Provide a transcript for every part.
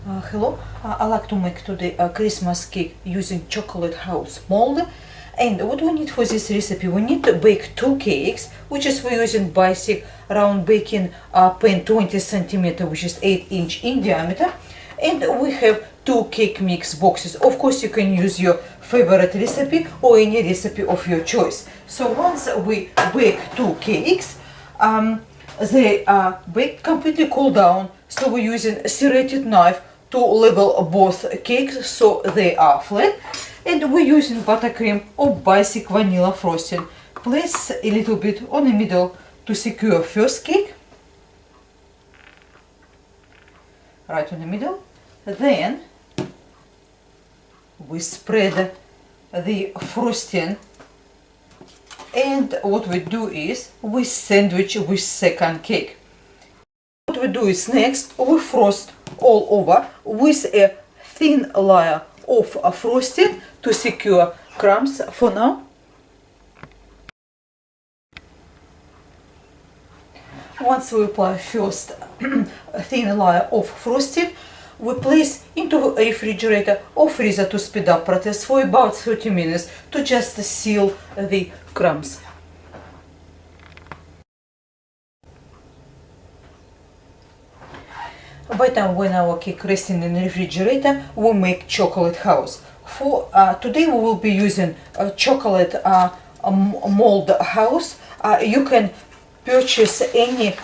Hello, I like to make today a Christmas cake using chocolate house mold. And what we need for this recipe, we need to bake 2 cakes, which is we're using basic round baking pan 20 centimeter, which is 8-inch in diameter. And we have 2 cake mix boxes. Of course, you can use your favorite recipe or any recipe of your choice. So once we bake 2 cakes, they are baked completely cool down. So we're using a serrated knife to level both cakes so they are flat, and we're using buttercream or basic vanilla frosting. Place a little bit on the middle to secure first cake, right on the middle. Then we spread the frosting, and what we do is we sandwich with second cake. What we do is next we frost all over with a thin layer of frosting to secure crumbs for now. Once we apply first thin layer of frosting, we place into a refrigerator or freezer to speed up process for about 30 minutes to just seal the crumbs. By the time when our cake resting in the refrigerator, we make chocolate house. For today we will be using a chocolate mold house. You can purchase any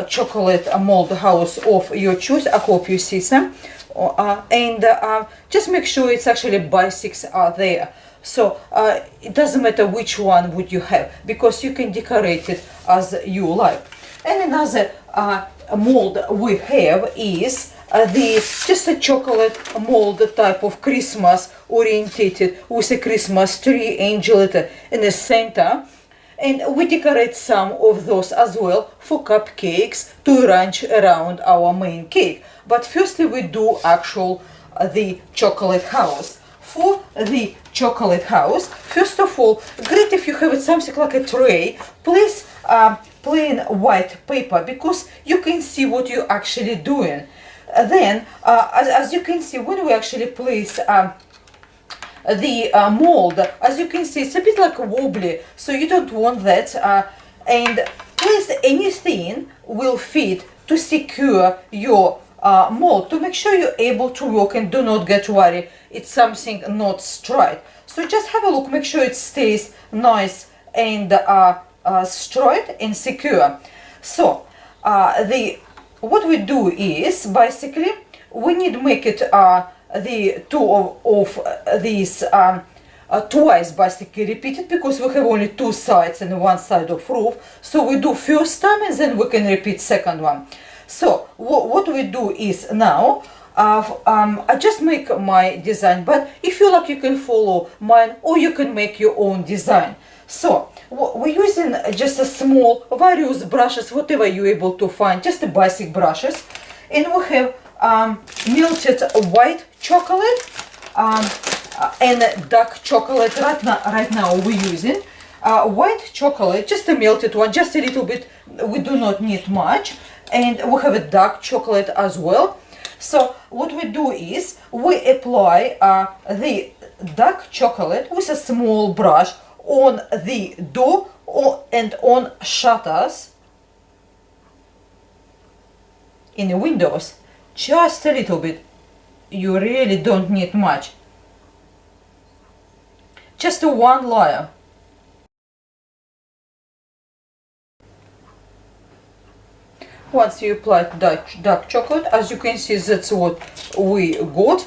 chocolate mold house of your choice. I hope you see some. And just make sure it's actually basics are there. So it doesn't matter which one would you have, because you can decorate it as you like. And another mold we have is just a chocolate mold type of Christmas orientated with a Christmas tree angel in the center, and we decorate some of those as well for cupcakes to arrange around our main cake. But firstly we do the chocolate house. For the chocolate house, first of all, great if you have something like a tray. Please plain white paper, because you can see what you're actually doing. Then, as you can see, when we actually place the mold, as you can see, it's a bit like wobbly, so you don't want that. And place anything will fit to secure your mold, to make sure you're able to work, and do not get worried it's something not straight. So just have a look, make sure it stays nice and straight and secure. So what we do is basically we need to make it the two of these twice basically repeated, because we have only 2 sides and 1 side of roof. So we do first time and then we can repeat second one. So what we do is now I just make my design, but if you like you can follow mine or you can make your own design. So we're using just a small various brushes, whatever you're able to find, just the basic brushes. And we have melted white chocolate and dark chocolate. Right now we're using white chocolate, just a melted one, just a little bit, we do not need much. And we have a dark chocolate as well. So what we do is we apply the dark chocolate with a small brush on the dough and on shutters in the windows, just a little bit. You really don't need much, just one layer. Once you apply dark chocolate, as you can see, that's what we got.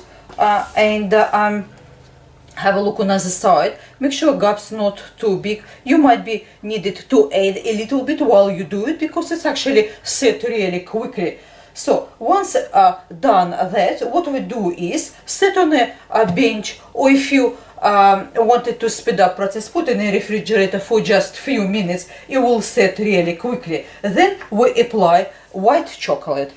And have a look on the other side. Make sure gap's not too big. You might be needed to add a little bit while you do it, because it's actually set really quickly. So once done that, what we do is set on a bench, or if you wanted to speed up process, put in a refrigerator for just few minutes. It will set really quickly. Then we apply white chocolate.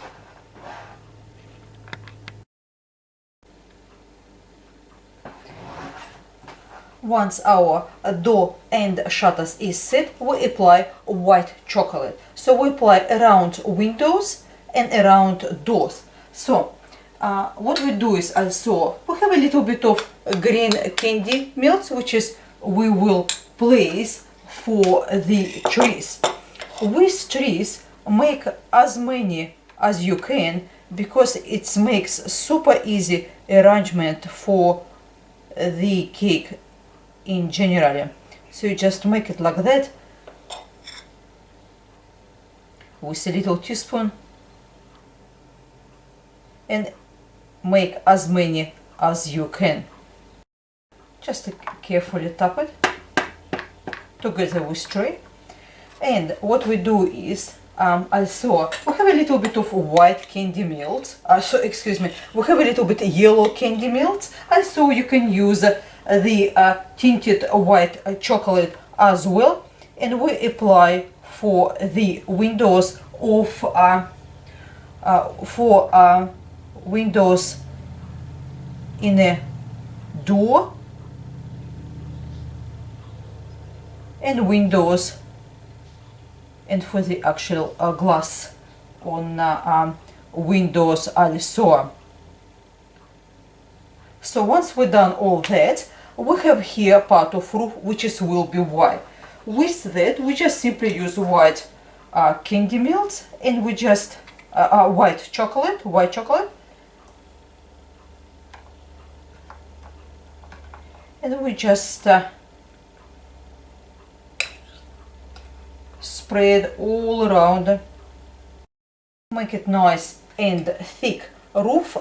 Once our dough and shutters is set, we apply white chocolate. So we apply around windows and around doors. So what we do is also, we have a little bit of green candy melts, which is we will place for the trees. With trees, make as many as you can, because it makes super easy arrangement for the cake in general. So you just make it like that with a little teaspoon and make as many as you can. Just carefully tap it together with tray. And what we do is also we have a little bit of white candy melt. We have a little bit yellow candy melt. Also, you can use the tinted white chocolate as well. And we apply for the windows of windows in a door and windows, and for the actual glass on windows also. So once we've done all that, we have here part of roof which will be white. With that, we just simply use white candy melt, and we just white chocolate, and we just spread all around, make it nice and thick roof,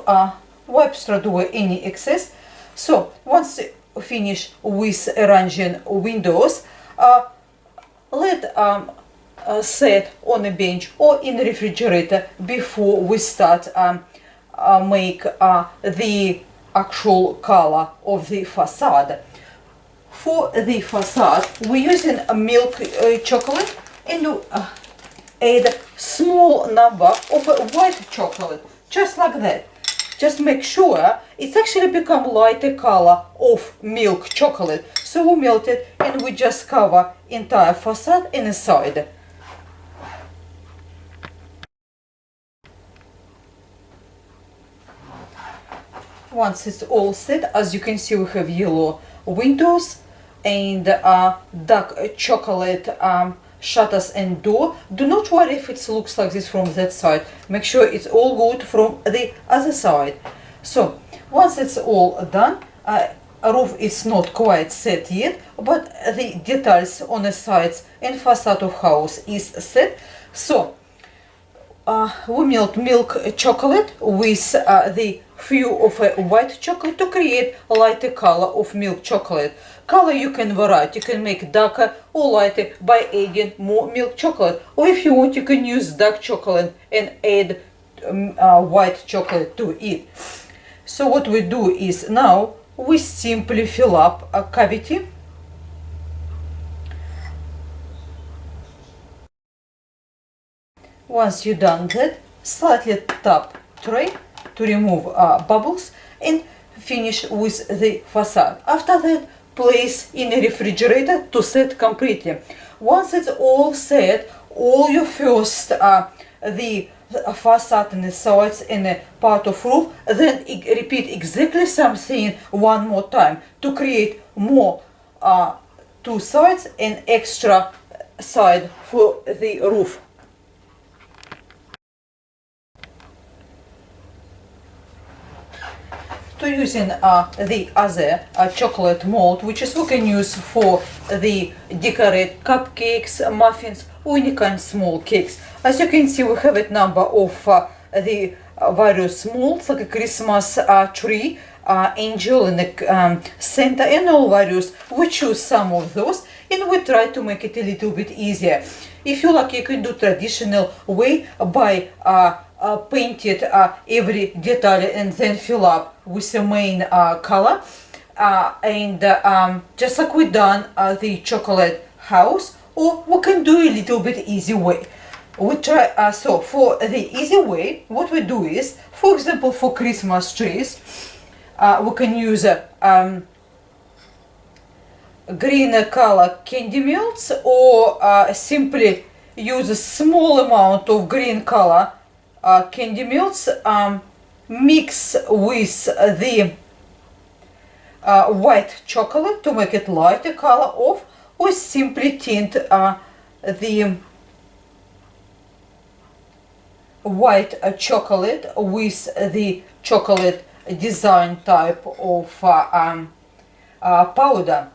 wipe straight away any excess. So once finish with arranging windows, let set on a bench or in the refrigerator before we start make the actual color of the facade. For the facade, we're using a milk chocolate, and add small number of white chocolate, just like that. Just make sure it's actually become lighter color of milk chocolate. So we melt it and we just cover entire facade inside. Once it's all set, as you can see, we have yellow windows and dark chocolate shutters and door. Do not worry if it looks like this from that side. Make sure it's all good from the other side. So once it's all done, roof is not quite set yet, but the details on the sides and facade of house is set. So we melt milk chocolate with the few of white chocolate to create a lighter color of milk chocolate. Color you can vary, you can make darker or lighter by adding more milk chocolate, or if you want you can use dark chocolate and add white chocolate to it. So what we do is now we simply fill up a cavity. Once you've done that, slightly tap tray to remove bubbles and finish with the facade. After that, place in a refrigerator to set completely. Once it's all set, all your first the facade and the sides and the part of roof, then repeat exactly something one more time to create more two sides and extra side for the roof. To using the other chocolate mold, which is we can use for the decorate cupcakes, muffins, or any kind of small cakes. As you can see, we have a number of the various molds, like a Christmas tree, angel, and a Santa, and all various. We choose some of those, and we try to make it a little bit easier. If you like, you can do traditional way by painted every detail and then fill up with the main color, and just like we done the chocolate house, or we can do a little bit easy way. We try so for the easy way, what we do is, for example, for Christmas trees, we can use green color candy melts, or simply use a small amount of green color candy melts, mix with the white chocolate to make it lighter color off, or simply tint the white chocolate with the chocolate design type of powder.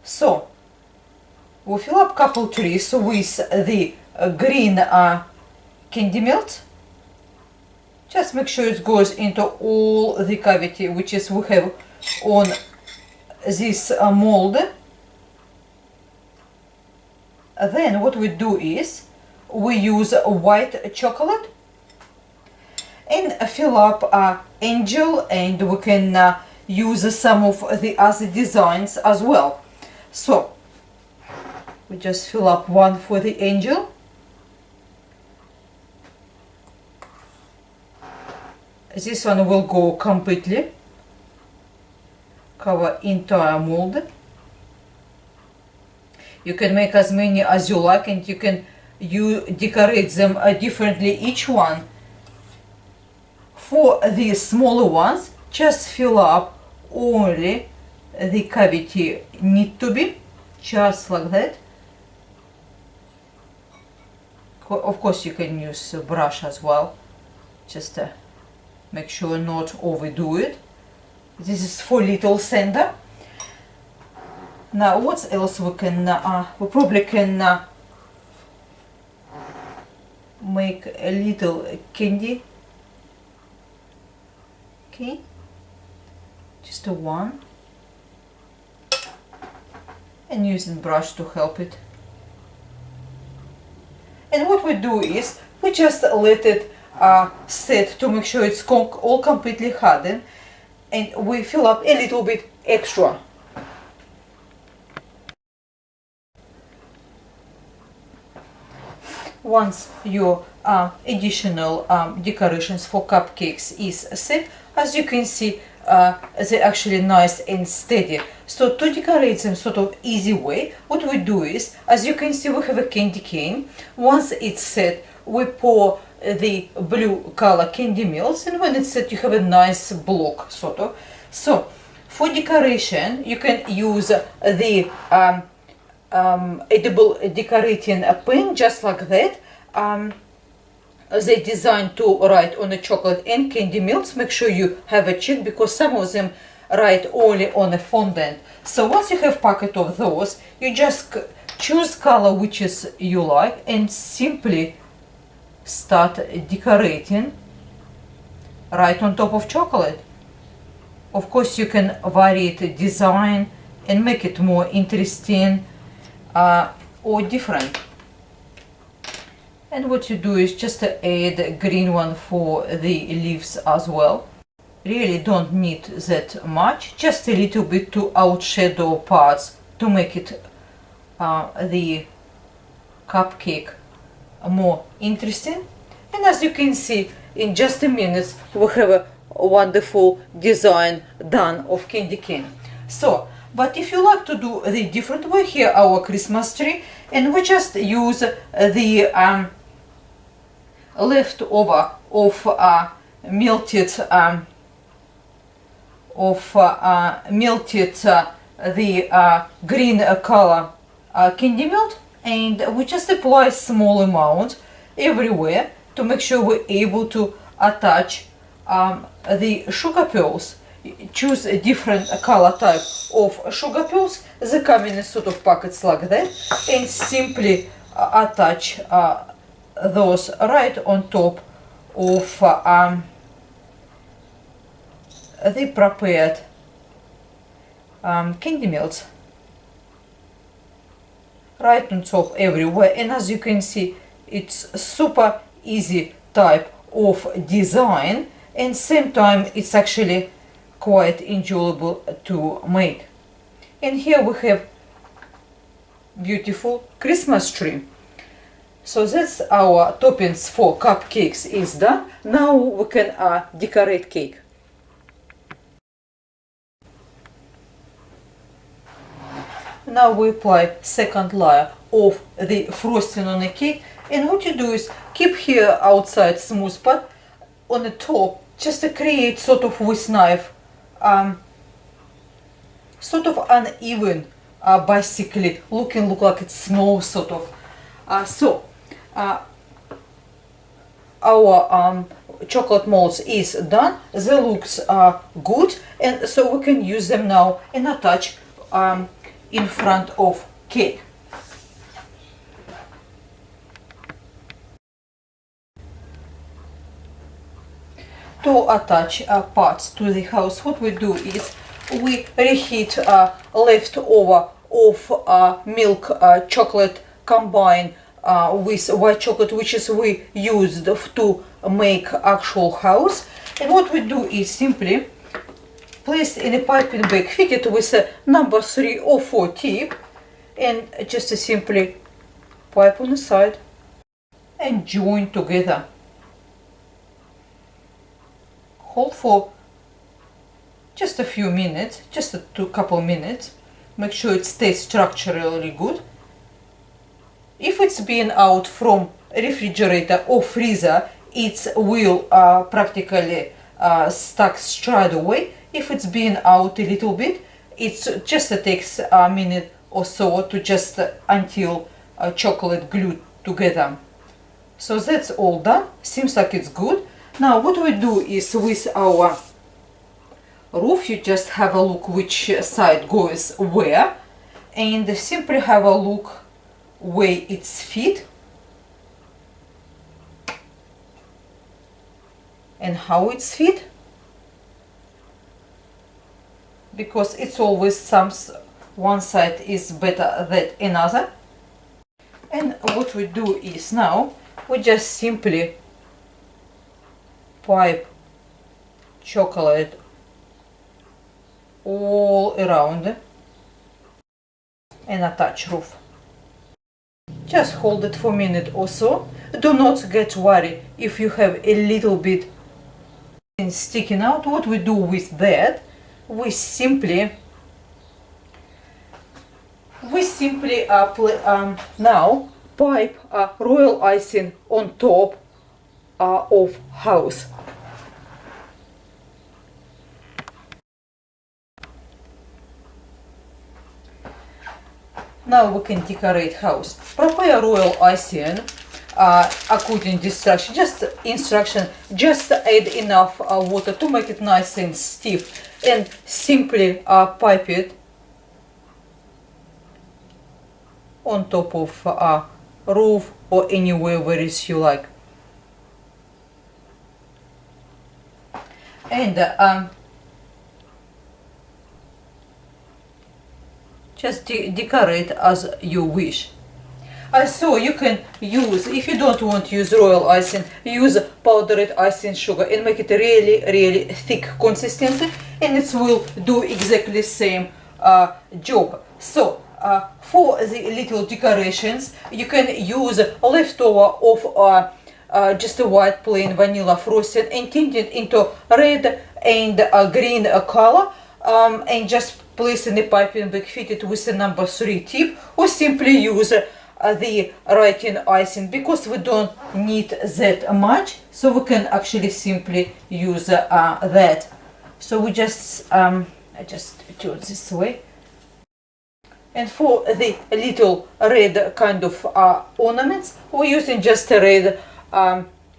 So we fill up couple trees with the green candy melt. Just make sure it goes into all the cavity which is we have on this mold. Then what we do is we use white chocolate and fill up angel, and we can use some of the other designs as well. So we just fill up one for the angel. This one will go completely, cover entire mold. You can make as many as you like, and you decorate them differently, each one. For the smaller ones, just fill up only the cavity need to be, just like that. Of course you can use a brush as well, just make sure not overdo it. This is for little sander. Now what else we can, we probably can make a little candy. Okay, just a one, and using brush to help it. And what we do is we just let it set to make sure it's all completely hardened, and we fill up a little bit extra. Once your additional decorations for cupcakes is set, as you can see, they're actually nice and steady. So to decorate them sort of easy way, what we do is, as you can see, we have a candy cane. Once it's set, we pour the blue color candy melts, and when it's set, you have a nice block sort of. So for decoration, you can use the edible decorating pen, just like that. They designed to write on the chocolate and candy melts. Make sure you have a check, because some of them write only on a fondant. So once you have packet of those, you just choose color which is you like and simply start decorating right on top of chocolate. Of course you can vary the design and make it more interesting or different. And what you do is just add a green one for the leaves as well. Really don't need that much, just a little bit to outshadow parts to make it the cupcake more interesting. And as you can see, in just a minute we have a wonderful design done of candy cane. So, but if you like to do the different way, here our Christmas tree, and we just use the leftover of melted the green color candy melt, and we just apply small amount everywhere to make sure we're able to attach the sugar pearls. Choose a different color type of sugar pearls. They come in a sort of packets like that, and simply attach those right on top of the prepared candy melts, right on top everywhere. And as you can see, it's super easy type of design, and same time it's actually quite enjoyable to make. And here we have beautiful Christmas tree. So that's our toppings for cupcakes is done. Now we can decorate cake. Now we apply second layer of the frosting on the cake, and what you do is keep here outside smooth part. On the top just to create sort of with knife, sort of uneven, basically look like it's small sort of. Our chocolate molds is done. They looks good, and so we can use them now and attach in front of cake. To attach parts to the house, what we do is we reheat leftover of milk chocolate combined with white chocolate, which is we used to make actual house. And what we do is simply place in a piping bag, fit it with a number 3 or 4 tip, and just simply pipe on the side and join together. Hold for just a few minutes, just a couple minutes. Make sure it stays structurally good. If it's been out from refrigerator or freezer, it will practically stuck straight away. If it's been out a little bit, it just takes a minute or so to just until chocolate glued together. So that's all done. Seems like it's good. Now what we do is with our roof, you just have a look which side goes where, and simply have a look where it's fit and how it's fit, because it's always one side is better than another. And what we do is now we just simply pipe chocolate all around and attach roof. Just hold it for a minute or so. Do not get worried if you have a little bit sticking out. What we do with that, we simply now pipe royal icing on top of house. Now we can decorate house. Prepare royal icing according to instruction. Just add enough water to make it nice and stiff, and simply pipe it on top of roof or anywhere where you like. And just decorate as you wish. So you can use, if you don't want to use royal icing, use powdered icing sugar and make it really thick consistency, and it will do exactly the same job. So for the little decorations, you can use leftover of just a white plain vanilla frosting and tint it into red and green color, and just place in the piping bag, fit it with a number 3 tip, or simply use the writing icing, because we don't need that much, so we can actually simply use that. So we just I just do it this way. And for the little red kind of ornaments, we're using just a red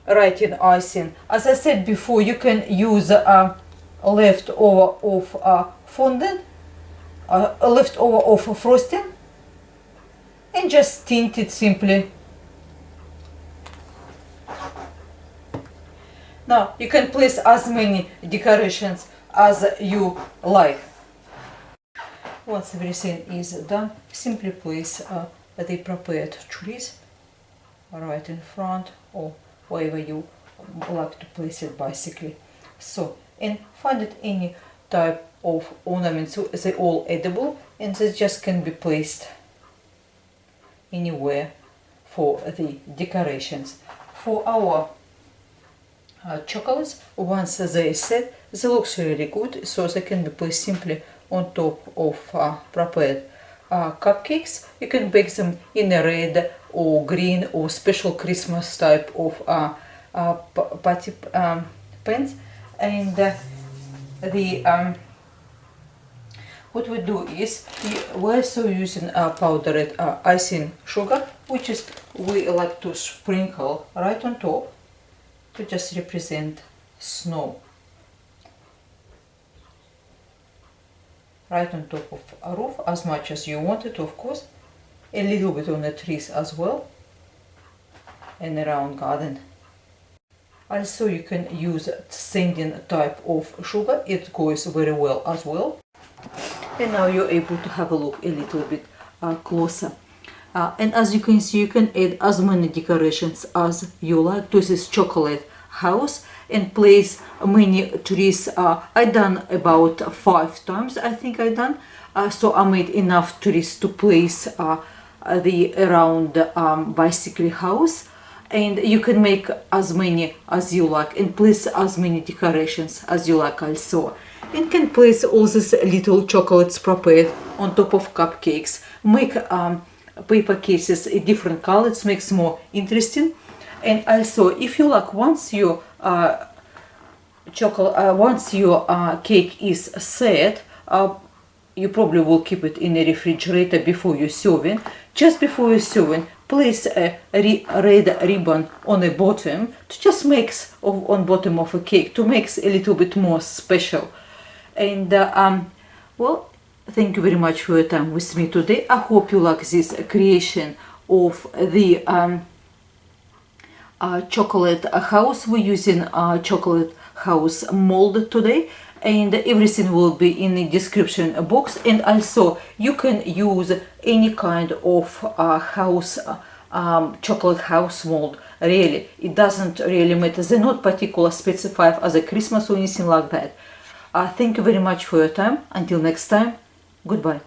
writing icing. As I said before, you can use leftover of fondant, leftover of frosting, and just tint it simply. Now you can place as many decorations as you like. Once everything is done, simply place the prepared trees right in front or wherever you like to place it, basically. So, and find it any type of ornaments, they're all edible, and they just can be placed anywhere for the decorations. For our chocolates, once they set, they look really good, so they can be placed simply on top of prepared cupcakes. You can bake them in a red or green or special Christmas type of patty pans, And what we do is we're also using powdered icing sugar, which is we like to sprinkle right on top to just represent snow. Right on top of a roof, as much as you want it, of course. A little bit on the trees as well, and around garden. Also, you can use sanding type of sugar, it goes very well as well. And now you're able to have a look a little bit closer. And as you can see, you can add as many decorations as you like to this chocolate house and place many trees. I done about 5 times, I think I done. So I made enough trees to place the around basically house. And you can make as many as you like and place as many decorations as you like also. And can place all these little chocolates prepared on top of cupcakes. Make paper cases in different colors, makes more interesting. And also, if you like, once your cake is set, you probably will keep it in the refrigerator before you're serving. Just before you're serving, place a red ribbon on the bottom to just makes on bottom of a cake to make a little bit more special. And well, thank you very much for your time with me today. I hope you like this creation of the chocolate house. We're using chocolate house mold today, and everything will be in the description box. And also you can use any kind of house chocolate house mold. Really, it doesn't really matter. They're not particular specified as a Christmas or anything like that. Thank you very much for your time. Until next time, goodbye.